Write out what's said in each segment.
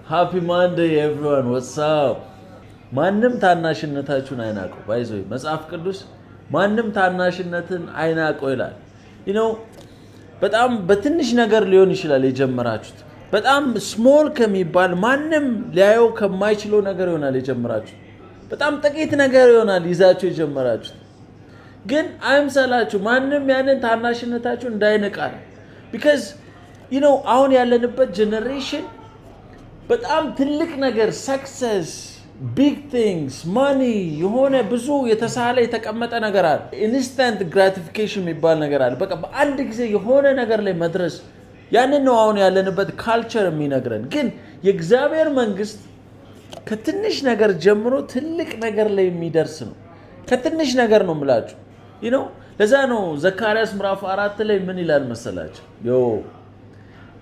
Happy Monday everyone. What's up? ማንም ታናሽነታችሁን አይናቀው። ባይዘው መጽሐፍ ቅዱስ ማንም ታናሽነትን አይናቀው ይላል። በጣም በትንሽ ነገር ሊሆን ይችላል የጀመራችሁት። በጣም ስሞል ከሚባል ማንም ሊያየው ከማይችለው ነገር ይሆናል የጀመራችሁት። በጣም ጥቂት ነገር ይሆናል ይዛችሁ የጀመራችሁት። ግን አይምሰላችሁ ማንም ያንን ታናሽነታችሁን እንዳይንቃል። because አሁን ያለንበት ጀነሬሽን በጣም ትልቅ ነገር ሰክሰስ ቢግ ቲንግስ ማኒ የሆነ ብዙ የተሳለ የተቀመጠ ነገር አለ። ኢንስታንት ግራቲፊኬሽን የሚባል ነገር አለ። በቃ በአንድ ጊዜ የሆነ ነገር ላይ መድረስ ያንን ነው አሁን ያለንበት ካልቸር የሚነግረን። ግን የእግዚአብሔር መንግስት ከትንሽ ነገር ጀምሮ ትልቅ ነገር ላይ የሚደርስ ነው። ከትንሽ ነገር ነው የምላችሁ። ለዛ ነው ዘካርያስ ምዕራፍ 4 ላይ ምን ይላል መሰላችሁ?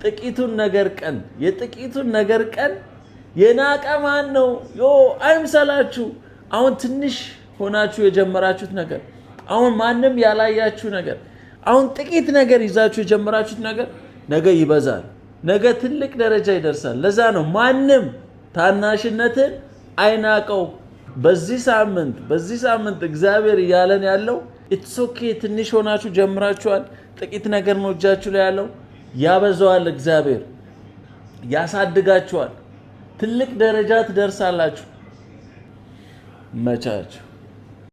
ጥቂቱን ነገር ቀን የናቀ ማን ነው? አይምሰላችሁ። አሁን ትንሽ ሆናችሁ የጀመራችሁት ነገር፣ አሁን ማንም ያላያችሁ ነገር፣ አሁን ጥቂት ነገር ይዛችሁ የጀመራችሁት ነገር ነገ ይበዛል፣ ነገ ትልቅ ደረጃ ይደርሳል። ለዛ ነው ማንም ታናሽነትን አይናቀው። በዚህ ሳምንት እግዚአብሔር እያለን ያለው it's okay ትንሽ ሆናችሁ ጀምራችኋል፣ ጥቂት ነገር ነው እጃችሁ ላይ ያለው፣ ያበዛዋል እግዚአብሔር፣ ያሳድጋችኋል፣ ትልቅ ደረጃ ትደርሳላችሁ። መቻችሁ